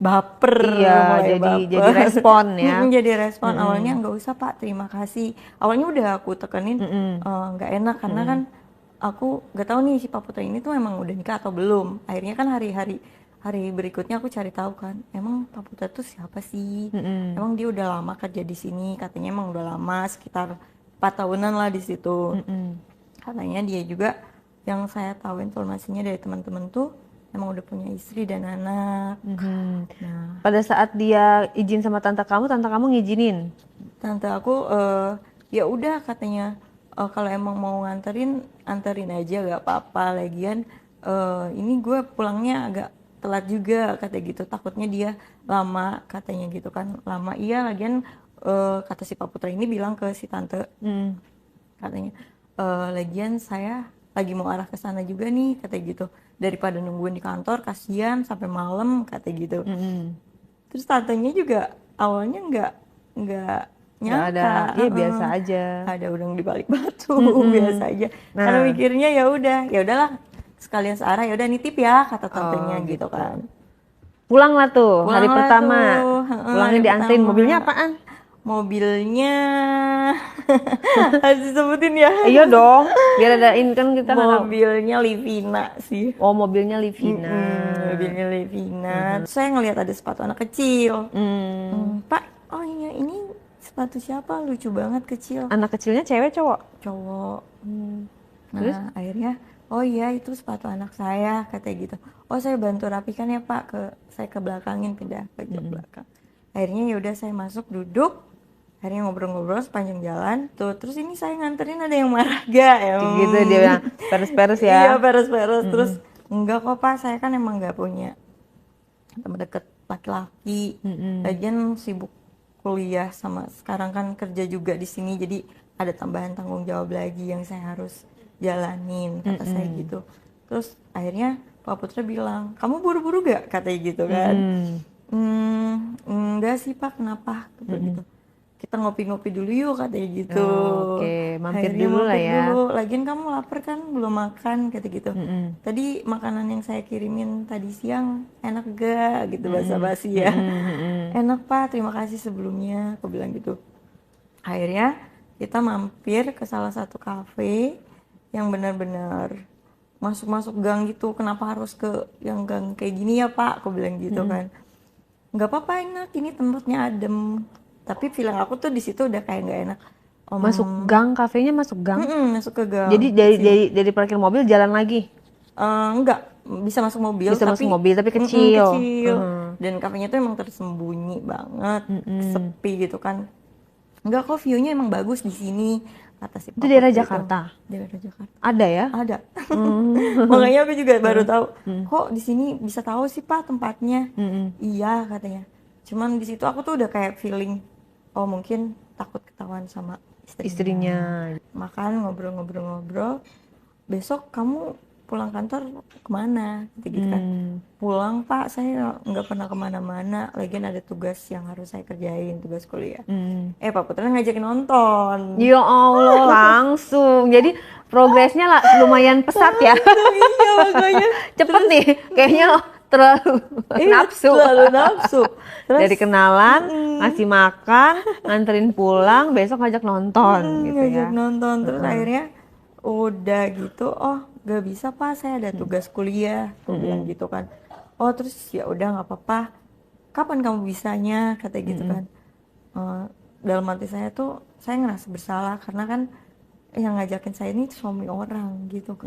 baper, Iya, mulai jadi baper. respon ya. Jadi respon awalnya nggak usah Pak, terima kasih. Awalnya udah aku tekenin nggak enak karena kan aku nggak tahu nih si Pak Putra ini tuh emang udah nikah atau belum. Akhirnya kan hari berikutnya aku cari tahu kan, emang Pak Putra tuh siapa sih? Emang dia udah lama kerja di sini, katanya emang udah lama sekitar 4 tahunan lah di situ. Katanya dia juga, yang saya tahu informasinya dari teman-teman tuh emang udah punya istri dan anak. Nah, Pada saat dia izin sama tante kamu ngizinin. tante aku ya udah katanya, kalau emang mau nganterin anterin aja gak apa-apa, lagian ini gue pulangnya agak telat juga kata gitu, takutnya dia lama katanya gitu kan. Lama iya, lagian kata si Pak Putra ini bilang ke si tante katanya, lagian saya lagi mau arah ke sana juga nih kata gitu, daripada nungguin di kantor kasihan sampai malam kata gitu. Terus tantenya juga awalnya nggak Nggak ada, nyangka, iya biasa aja. ada udang di balik batu. Biasa aja, karena Nah, mikirnya ya udahlah sekalian searah, ya udah nitip ya kata tantenya oh gitu gitu. kan. Pulang lah tuh hari Pulanglah pertama. tuh, Pulangnya hari dianterin. pertama. Mobilnya apaan? Mobilnya harus disebutin ya. Iya dong, biar ada in kan kita nggak tahu. Mobilnya Livina sih. Oh, mobilnya Livina. Mobilnya Livina. Terus saya ngelihat ada sepatu anak kecil. Pak, oh iya ini sepatu siapa? Lucu banget kecil. Anak kecilnya cewek cowok? Cowok. Terus? Nah, akhirnya, oh iya itu sepatu anak saya, katanya gitu. Oh saya bantu rapikan ya Pak, saya ke belakangin, pindah ke jok belakang. Akhirnya ya udah saya masuk duduk, akhirnya ngobrol-ngobrol sepanjang jalan. Tuh, terus ini saya nganterin ada yang marah gak? Gitu dia bilang, peres-peres ya. Iya peres-peres. Terus enggak kok Pak, saya kan emang nggak punya teman deket laki-laki. Lagian sibuk kuliah sama sekarang kan kerja juga di sini, jadi ada tambahan tanggung jawab lagi yang saya harus jalanin, kata saya gitu. Terus akhirnya Pak Putra bilang, kamu buru-buru gak? Katanya gitu kan. Enggak sih Pak, kenapa? Kata gitu. Kita ngopi-ngopi dulu yuk, katanya gitu. Oke, mampir Akhirnya dulu lah mampir ya. dulu. Lagian kamu lapar kan, belum makan, kata gitu. Tadi makanan yang saya kirimin tadi siang enak gak? Gitu, basa-basi ya. Enak Pak, terima kasih sebelumnya, aku bilang gitu. Akhirnya kita mampir ke salah satu kafe yang benar-benar masuk-masuk gang gitu. Kenapa harus ke yang gang kayak gini ya Pak? Aku bilang gitu kan. Nggak apa-apa, enak, ini tempatnya adem. Tapi feeling aku tuh di situ udah kayak nggak enak. Masuk gang, kafenya masuk gang. Masuk ke gang. Jadi dari parkir mobil jalan lagi. Enggak, bisa masuk mobil, Bisa tapi masuk mobil tapi kecil. kecil. Dan kafenya tuh emang tersembunyi banget, sepi gitu kan. Enggak kok, view-nya emang bagus di sini, kata si Itu Pak daerah Putri Jakarta. Daerah Jakarta. Ada ya? Ada. Makanya aku juga baru tahu. Kok di sini bisa tahu sih Pak tempatnya? Iya katanya. Cuman di situ aku tuh udah kayak feeling, oh mungkin takut ketahuan sama Istrinya. Makan ngobrol-ngobrol-ngobrol. Besok kamu pulang kantor kemana? Gitu kan. Pulang Pak, saya nggak pernah kemana-mana. Lagian ada tugas yang harus saya kerjain, tugas kuliah. Pak Putra ngajakin nonton. Ya Allah, langsung. Jadi progresnya lah lumayan pesat ya. Iya makanya. Cepet nih, kayaknya terlalu nafsu. Terlalu nafsu. Terus Dari kenalan, ngasih makan, nganterin pulang, besok ngajak nonton gitu ngajak ya. nonton. Terus akhirnya udah gitu, oh gak bisa Pak, saya ada tugas kuliah, aku bilang gitu kan. Oh terus ya udah nggak apa-apa, kapan kamu bisanya, kata gitu kan. Dalam hati saya tuh saya ngerasa bersalah karena kan yang ngajakin saya ini suami orang gitu kan.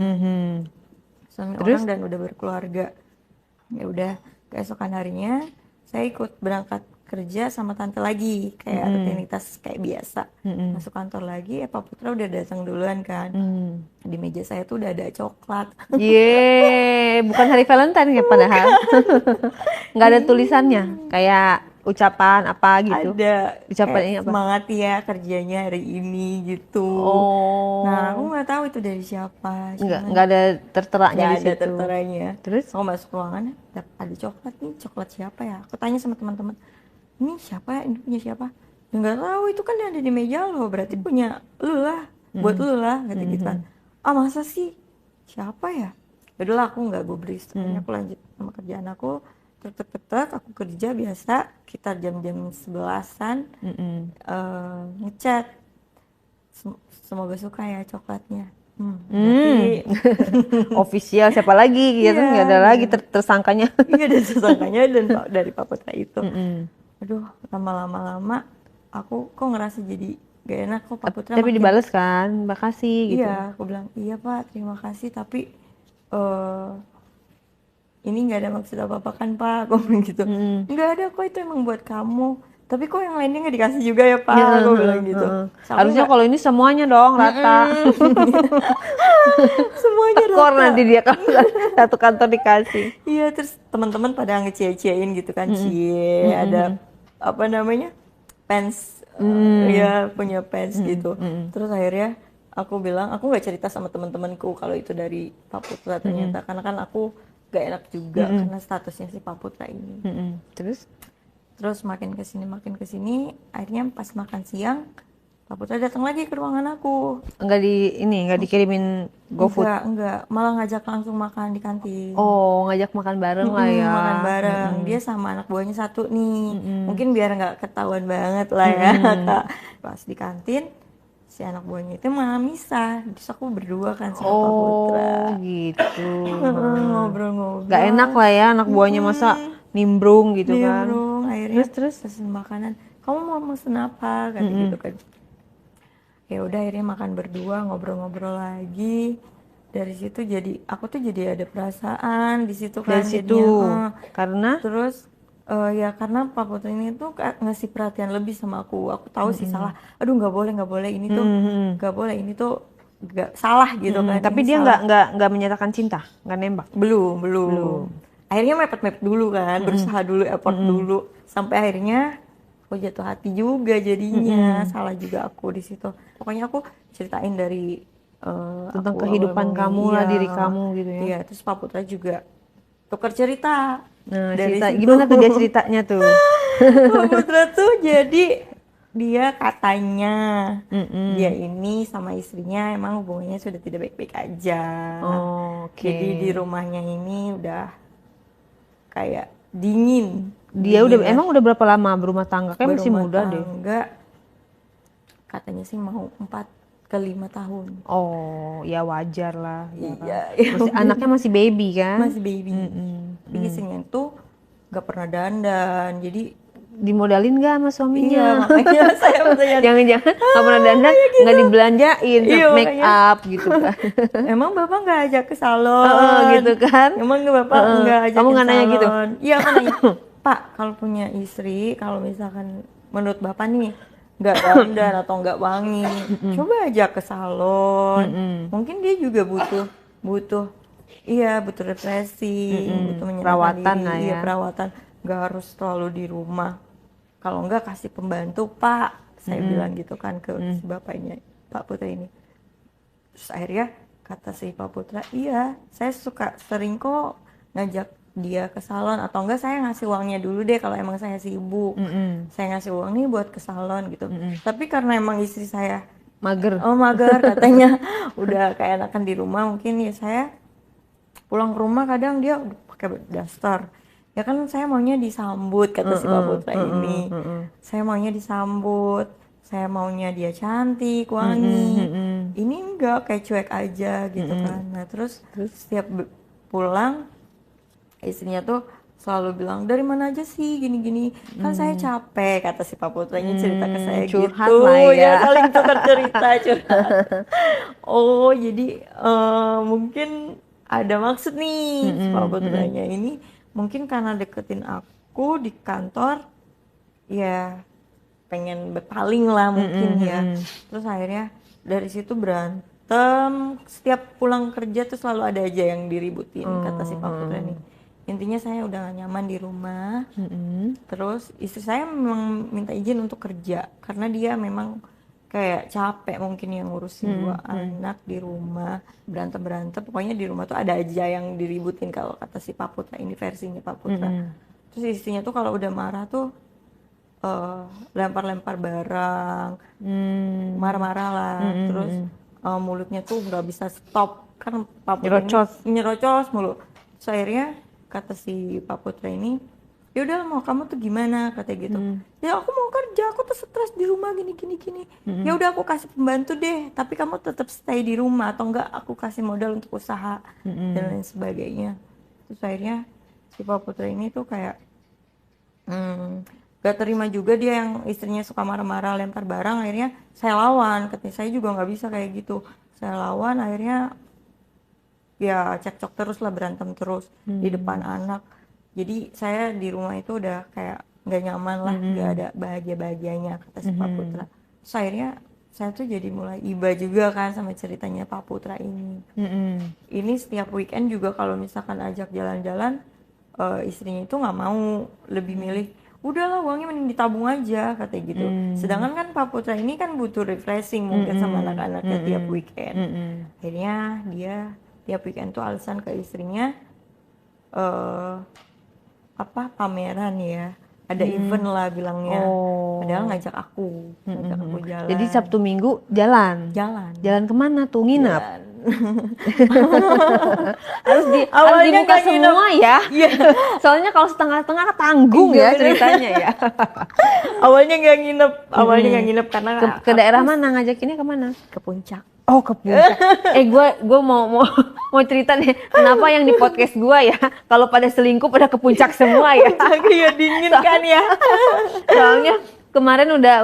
Suami orang dan udah berkeluarga. Ya udah, keesokan harinya saya ikut berangkat kerja sama tante lagi, kayak rutinitas kayak biasa. Masuk kantor lagi, Pak Putra udah datang duluan kan. Di meja saya tuh udah ada coklat. Yeay, bukan hari Valentine ya padahal. Nggak ada tulisannya, kayak ucapan apa gitu. Ada Ucapan kayak ini apa? semangat ya kerjanya hari ini gitu. Oh. Nah, aku nggak tahu itu dari siapa. Nggak ada terteranya di Nggak ada situ. terteranya. Terus? Aku masuk ruangan, ada coklat nih, coklat siapa ya? Aku tanya sama teman-teman, ini siapa ya? Ini punya siapa? Ya nggak tahu, itu kan ada di meja lo, berarti punya lu lah, buat lu lah, kata gitu kan. Ah masa sih? Siapa ya? Yaudahlah aku nggak gubris, akhirnya aku lanjut sama kerjaan aku. tek aku kerja biasa kita jam-jam 11-an ngechat semoga suka ya coklatnya. Berarti Official siapa lagi gitu, Iya, nggak ada lagi tersangkanya. iya dan tersangkanya dan dari Pak Putra itu. Aduh, lama-lama aku kok ngerasa jadi gak enak kok Pak Putra Tapi makin. dibales kan, makasih gitu. Iya, aku bilang iya Pak, terima kasih tapi ini nggak ada maksud apa-apa kan Pak, aku bilang gitu. Nggak ada kok, itu emang buat kamu. Tapi kok yang lainnya nggak dikasih juga ya Pak, aku bilang gitu. Harusnya kalau ini semuanya dong rata. Semuanya Skor rata. nanti dia kalau satu kantor dikasih. Iya, terus teman-teman pada ngecie-ciein gitu kan, cie ada apa namanya fans, ya punya fans gitu. Terus akhirnya aku bilang aku nggak cerita sama teman-temanku kalau itu dari Pak Putra ternyata, karena kan aku gak enak juga karena statusnya si Pak Putra ini. Terus makin kesini, akhirnya pas makan siang Pak Putra datang lagi ke ruangan aku. Nggak dikirimin GoFood. Enggak, malah ngajak langsung makan di kantin. Oh, ngajak makan bareng lah ya. Makan bareng. Dia sama anak buahnya satu nih. Mungkin biar nggak ketahuan banget lah ya, Kak. Pas di kantin, si anak buahnya itu malah misah. Terus aku berdua kan sama Pak Putra. Oh, gitu. Ngobrol-ngobrol. Gak enak lah ya anak buahnya masa nimbrung gitu kan. Nimbrung. Akhirnya terus pesen makanan. Kamu mau pesen apa? Kata gitu kan. Ya udah akhirnya makan berdua, ngobrol-ngobrol lagi. Dari situ jadi aku tuh jadi ada perasaan di situ kan. Dari situ karena terus ya karena Pak Putra ini tuh ngasih perhatian lebih sama aku. Aku tahu sih salah. Aduh nggak boleh ini tuh nggak boleh, ini tuh nggak salah gitu kan. tapi Ini dia salah. nggak menyatakan cinta, nggak nembak. Belum. Akhirnya mepet dulu kan, berusaha dulu, effort dulu, sampai akhirnya aku jatuh hati juga jadinya. Salah juga aku di situ. Pokoknya aku ceritain dari Tentang aku kehidupan ngomongin, kamu lah, diri kamu gitu ya. Iya, terus Pak Putra juga tukar cerita. Nah, Dari cerita situ. gimana tuh dia ceritanya tuh? Pak Putra tuh jadi dia katanya dia ini sama istrinya emang hubungannya sudah tidak baik-baik aja. Oke. Jadi di rumahnya ini udah kayak dingin. Dia Dingin emang udah berapa lama berumah tangga? Kayak masih berumah muda deh. tangga, katanya sih mau 4 ke 5 tahun. Oh, ya wajar lah. Iya. Anaknya masih baby kan? Masih baby. Tapi istrinya tuh gak pernah dandan. Jadi Dimodalin gak sama iya, suaminya? makanya saya bertanya, Jangan-jangan nggak pernah dandan, nggak dibelanjain, Iya, make makanya. up gitu kan? emang bapak nggak ajak ke salon? Gitu kan? Emang bapak nggak ajak Kamu ke nggak nanya gitu? salon? Iya, kan nanya, Pak, kalau punya istri, kalau misalkan menurut bapak nih nggak dandan atau nggak wangi, coba ajak ke salon. Mungkin dia juga butuh depresi, butuh menyenangkan Perawatan diri. lah ya. Iya, perawatan. Nggak harus selalu di rumah. Kalau nggak kasih pembantu Pak, saya bilang gitu kan ke si bapaknya Pak Putra ini. Terus akhirnya kata si Pak Putra, iya saya suka sering kok ngajak dia ke salon, atau enggak saya ngasih uangnya dulu deh kalau emang saya sibuk. Saya ngasih uang nih buat ke salon gitu. Tapi karena emang istri saya Mager. mager katanya udah kayak enakan di rumah, mungkin ya saya pulang ke rumah kadang dia udah pakai daster. Ya kan saya maunya disambut, kata si Pak Putra ini. Saya maunya disambut, saya maunya dia cantik, wangi. Ini enggak, kayak cuek aja gitu kan. Nah terus setiap pulang istrinya tuh selalu bilang, dari mana aja sih gini-gini, kan saya capek, kata si Pak Putra ini cerita ke saya Curhat gitu. lah ya. Saling tukar cerita, curhat. Oh jadi mungkin ada maksud nih si Pak Putranya ini. Mungkin karena deketin aku di kantor, ya pengen berpaling lah mungkin ya. Terus akhirnya dari situ berantem. Setiap pulang kerja tuh selalu ada aja yang diributin, kata si Pak Putra nih. Intinya saya udah gak nyaman di rumah. Terus istri saya memang minta izin untuk kerja karena dia memang kayak capek mungkin yang ngurusin 2 anak di rumah, berantem pokoknya di rumah tuh ada aja yang diributin kalau kata si Pak Putra ini, versinya Pak Putra. Terus istrinya tuh kalau udah marah tuh lempar-lempar barang, marah-marah lah. Terus mulutnya tuh nggak bisa stop kan Pak Putra Nyerocos. ini nyerocos mulu. Terus akhirnya kata si Pak Putra ini, ya udah mau kamu tuh gimana katanya gitu. Ya aku mau kerja, aku tuh stres di rumah gini gini gini. Ya udah aku kasih pembantu deh, tapi kamu tetap stay di rumah atau enggak aku kasih modal untuk usaha dan lain sebagainya. Terus akhirnya si Pak Putra ini tuh kayak gak terima juga, dia yang istrinya suka marah-marah lempar barang. Akhirnya saya lawan, katanya saya juga nggak bisa kayak gitu. Saya lawan, akhirnya ya cekcok terus lah, berantem terus di depan anak. Jadi saya di rumah itu udah kayak nggak nyaman lah, nggak ada bahagia-bahagianya kata si Pak Putra. Terus akhirnya saya tuh jadi mulai iba juga kan sama ceritanya Pak Putra ini. Ini setiap weekend juga kalau misalkan ajak jalan-jalan, istrinya itu nggak mau, lebih milih udahlah uangnya mending ditabung aja katanya gitu. Sedangkan kan Pak Putra ini kan butuh refreshing mungkin sama anak-anaknya tiap weekend. Akhirnya dia tiap weekend tuh alasan ke istrinya pameran ya, ada event lah bilangnya. Padahal ngajak aku jalan. Jadi Sabtu Minggu jalan. Jalan. Jalan kemana tuh? Nginep. Jalan. harus Awalnya dibuka nggak nginep. semua ya. Iya. Soalnya kalau setengah-setengah tanggung Iya, ya bener. ceritanya ya. Awalnya nggak nginep karena Ke daerah mana ngajakinnya kemana? ke puncak. Oh, ke puncak. gue mau cerita nih, kenapa yang di podcast gue ya, kalau pada selingkuh pada ke puncak semua ya. Iya dingin kan ya. Soalnya kemarin udah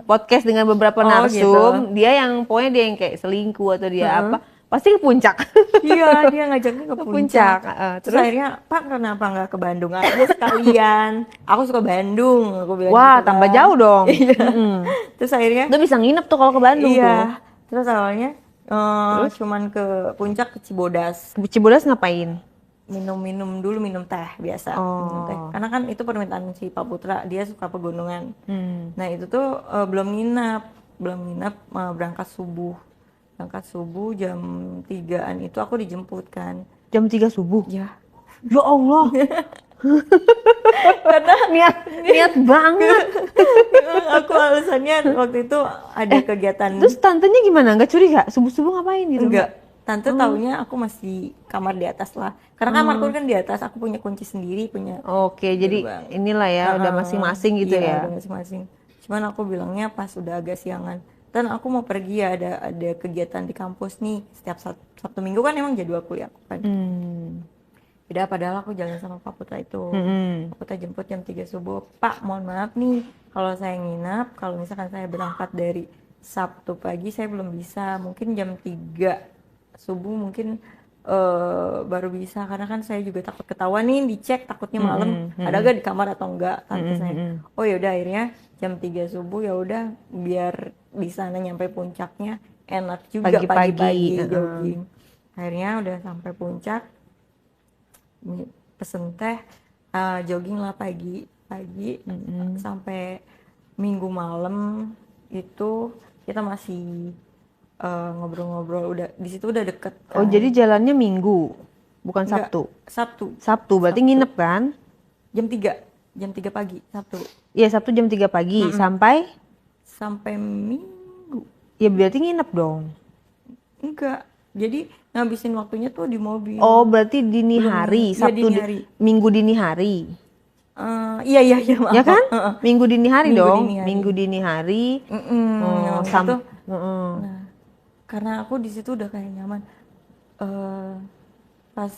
podcast dengan beberapa narsum, gitu. dia yang kayak selingkuh atau dia pasti ke puncak. Iya, dia ngajaknya ke puncak. Terus Terus akhirnya, Pak kenapa nggak ke Bandung aja sekalian? Aku suka Bandung, aku bilang wah, gitu tambah kan. jauh dong. Iya. Terus akhirnya Lu bisa nginep tuh kalau ke Bandung tuh. iya. Terus awalnya cuman ke puncak, ke Cibodas. Cibodas ngapain? Minum teh biasa. Minum teh. Karena kan itu permintaan si Pak Putra, dia suka pegunungan. Nah itu tuh belum nginap, berangkat subuh jam 3-an itu aku dijemput kan. Jam 3 subuh? Ya. Ya Allah. Karena niat banget. aku alasannya waktu itu ada kegiatan. Terus tantenya gimana? Nggak curiga? Subuh-subuh ngapain gitu? Enggak. Tante taunya aku masih kamar di atas lah. Karena kamarku kan di atas, aku punya kunci sendiri, punya. Oke, jadi gerbang. inilah ya, udah masing-masing gitu Iya, ya. udah masing-masing. Cuman aku bilangnya pas udah agak siangan. Dan aku mau pergi ya, ada kegiatan di kampus nih. Setiap Sabtu Minggu kan emang jadwal kuliah aku kan. Udah, padahal aku jalan sama Pak Putra itu. Pak Putra jemput jam 3 subuh. Pak, mohon maaf nih, kalau saya nginap, kalau misalkan saya berangkat dari Sabtu pagi, saya belum bisa. Mungkin jam 3 subuh mungkin baru bisa, karena kan saya juga takut ketahuan nih, dicek takutnya malam ada gak di kamar atau enggak tante saya. Oh ya udah, akhirnya jam 3 subuh ya udah, biar di sana nyampe puncaknya enak juga pagi-pagi jogging. Akhirnya udah sampai puncak, pesen teh, jogging lah pagi sampai Minggu malam itu kita masih ngobrol-ngobrol, udah di situ udah deket kan. Oh, jadi jalannya Minggu, bukan Sabtu? Sabtu Berarti nginep kan? jam 3 pagi Sabtu. Iya, Sabtu jam 3 pagi sampai Minggu. Ya berarti nginep dong. Enggak, jadi ngabisin waktunya tuh di mobil. Oh, berarti dini hari, Sabtu dini hari. Minggu dini hari. Iya maaf. Ya kan? Minggu dini hari Minggu dong. dini hari. Minggu dini hari. Nah, karena aku di situ udah kayak nyaman. Pas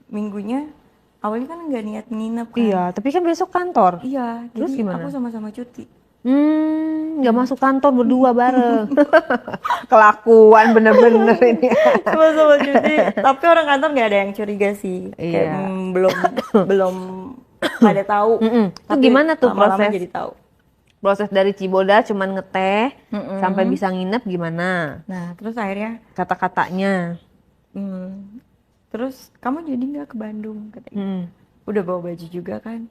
minggunya awalnya kan nggak niat nginep kan. Iya, tapi kan besok kantor. Iya, Terus jadi gimana? aku sama-sama cuti. Nggak masuk kantor berdua bareng. Kelakuan bener-bener ini. Sama-sama cuti. Tapi orang kantor nggak ada yang curiga sih. Iya. Kayak, belum pada tahu. Itu gimana tuh lama-lama proses? jadi tahu. Proses dari Cibodas cuman ngeteh sampai bisa nginep gimana? Nah, terus akhirnya Kata-katanya. terus kamu jadi nggak ke Bandung katanya. Udah bawa baju juga kan?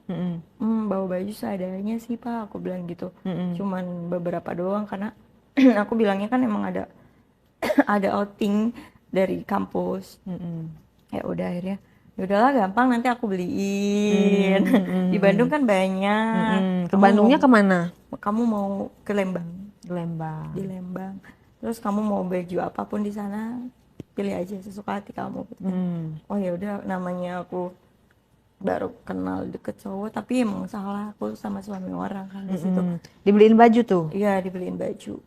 Bawa baju seadanya sih Pak, aku bilang gitu. Cuman beberapa doang, karena aku bilangnya kan emang ada outing dari kampus. Ya udah, akhirnya ya udahlah gampang, nanti aku beliin. Di Bandung kan banyak. Ke Bandungnya kemana? Kamu mau ke Lembang? Lembang. Di Lembang. Terus kamu mau baju apapun di sana, pilih aja sesuka hati kamu. Gitu. Oh ya udah, namanya aku baru kenal deket cowok, tapi emang salah aku sama suami orang kan di situ. Dibeliin baju tuh. Iya, dibeliin baju.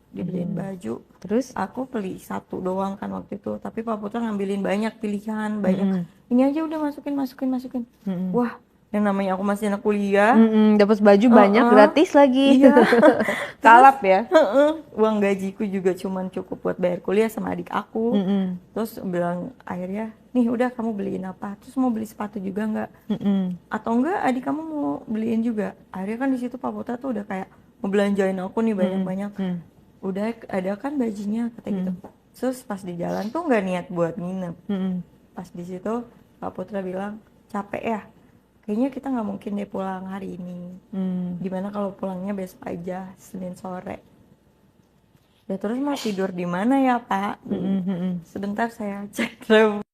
Terus? Aku beli satu doang kan waktu itu, tapi Pak Putra ngambilin banyak pilihan, banyak. Ini aja udah masukin. Wah, yang namanya aku masih anak kuliah. Dapat baju banyak gratis lagi. Iya. Kalap ya. Uang gajiku juga cuman cukup buat bayar kuliah sama adik aku. Terus bilang akhirnya, nih udah kamu beliin apa? Terus mau beli sepatu juga nggak? Atau enggak adik kamu mau beliin juga? Akhirnya kan di situ Pak Putra tuh udah kayak mau belanjain aku nih banyak-banyak. Udah ada kan bajunya kata gitu. Terus pas di jalan tuh nggak niat buat nginep. Pas di situ Pak Putra bilang capek ya. Kayaknya kita nggak mungkin deh pulang hari ini. Gimana kalau pulangnya besok aja, Senin sore. Ya terus mau tidur di mana ya Pak? Sebentar saya cek dulu.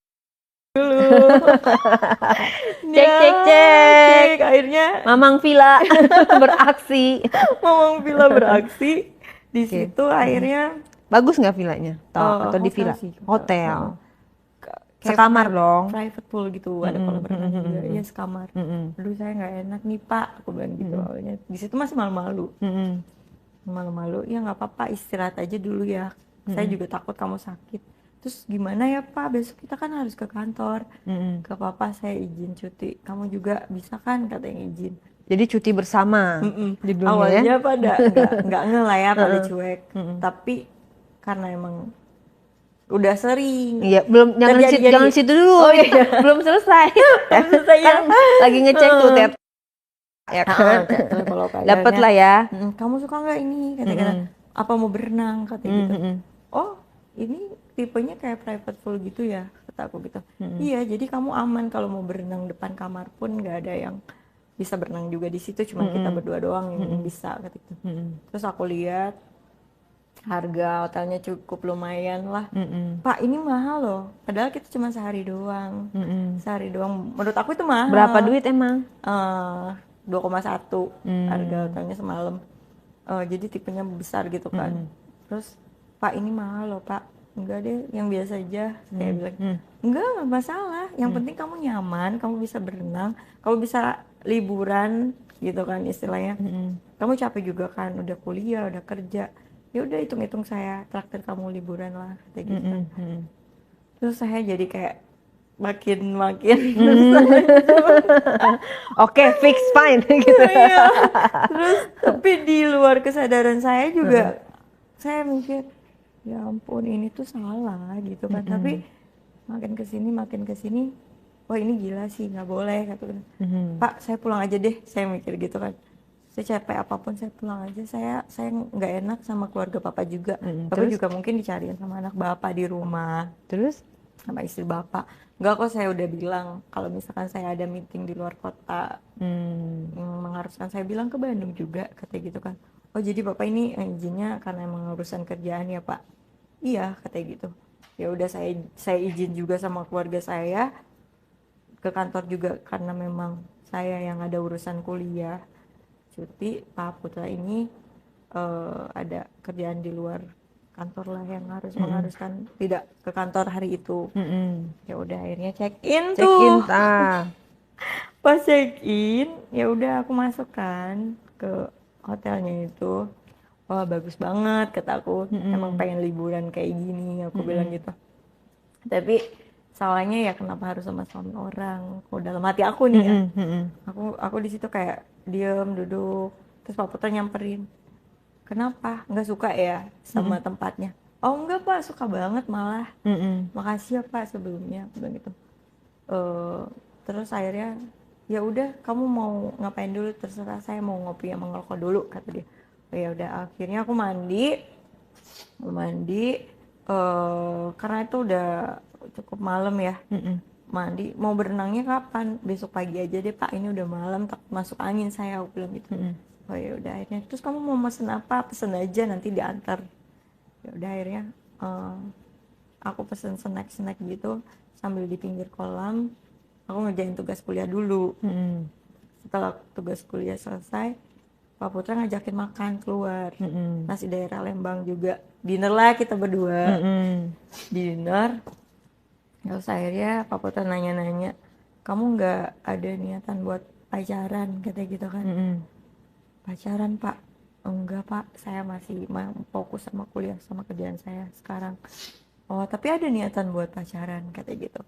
Cek. Akhirnya Mamang Villa beraksi. Mamang Villa beraksi. Di situ akhirnya Bagus nggak villanya? Atau di villa? sih. Hotel. Kayak Sekamar dong. Private pool gitu, ada kolam renang juga. Iya sekamar. Aduh saya nggak enak nih Pak, aku bilang gitu awalnya. Di situ masih malu-malu. Malu-malu, ya nggak apa-apa istirahat aja dulu ya. Saya juga takut kamu sakit. Terus gimana ya Pak, besok kita kan harus ke kantor. Ke papa saya izin cuti. Kamu juga bisa kan katanya izin. Jadi cuti bersama judulnya ya. Awalnya pada nggak nge lah ya, pada cuek. Tapi karena emang udah sering. Iya, belum jangan situ dulu. Oh, iya. Belum selesai. Selesai ya. Kan lagi ngecek tuh tet. Ya kan. Dapat lah ya. Kamu suka nggak ini? Kata-kata. Apa mau berenang? Kata gitu. Oh, ini tipenya kayak private pool gitu ya? Kata aku gitu. Iya, jadi kamu aman kalau mau berenang depan kamar pun nggak ada yang bisa berenang juga di situ. Cuma kita berdua doang yang bisa. Kata gitu. Terus aku lihat harga hotelnya cukup lumayan lah. Pak ini mahal loh, padahal kita cuma sehari doang. Sehari doang, menurut aku itu mahal. Berapa duit emang? 2,1 harga hotelnya semalam. Jadi tipenya besar gitu kan. Terus Pak ini mahal loh Pak. Enggak deh, yang biasa aja. Saya bilang enggak masalah, yang penting kamu nyaman, kamu bisa berenang, kamu bisa liburan gitu kan istilahnya. Kamu capek juga kan, udah kuliah, udah kerja, ya udah hitung-hitung saya traktir kamu liburan lah kayak gitu. Terus saya jadi kayak makin Oke, fix fine gitu. Iya. Terus tapi di luar kesadaran saya juga saya mikir ya ampun ini tuh salah gitu kan. Tapi makin kesini wah ini gila sih, nggak boleh kata Pak saya pulang aja deh, saya mikir gitu kan. Saya capek apapun saya pulang aja, saya nggak enak sama keluarga Papa juga. Bapak juga mungkin dicariin sama anak Bapak di rumah, Terus sama istri Bapak. Enggak kok, saya udah bilang kalau misalkan saya ada meeting di luar kota yang mengharuskan saya bilang ke Bandung juga katanya gitu kan. Oh jadi Bapak ini izinnya karena emang urusan kerjaan ya Pak? Iya katanya gitu. Ya udah saya izin juga sama keluarga saya ke kantor juga karena memang saya yang ada urusan kuliah cuti. Pak Putra ini ada kerjaan di luar kantor lah yang harus mengharuskan tidak ke kantor hari itu. Ya udah akhirnya check in tuh. Pas check in ya udah aku masuk kan ke hotelnya itu. Wah bagus banget kata aku. Emang pengen liburan kayak gini aku bilang gitu. Tapi salahnya ya kenapa harus sama suami orang? Kalau dalam hati aku nih ya. Aku di situ kayak diem duduk. Terus Pak Putra nyamperin. Kenapa? Nggak suka ya sama tempatnya? Oh enggak Pak, suka banget malah. Makasih ya Pak sebelumnya, aku bilang gitu. Terus akhirnya ya udah kamu mau ngapain dulu terserah, saya mau ngopi sama ngerokok dulu kata dia. Oh ya udah akhirnya aku mandi karena itu udah cukup malam ya. Mandi mau berenangnya kapan? Besok pagi aja deh Pak, ini udah malam takut masuk angin saya, aku bilang gitu. Oh ya udah akhirnya terus kamu mau pesen apa, pesen aja nanti diantar. Ya udah akhirnya aku pesen snack gitu sambil di pinggir kolam aku ngerjain tugas kuliah dulu. Setelah tugas kuliah selesai Pak Putra ngajakin makan keluar, nasi daerah Lembang juga, dinner lah kita berdua. Dinner terus akhirnya Pak Putra nanya-nanya kamu nggak ada niatan buat pacaran, katanya gitu kan. Mm-mm. Pacaran Pak? Enggak Pak, saya masih fokus sama kuliah sama kerjaan saya sekarang. Oh tapi ada niatan buat pacaran, katanya gitu.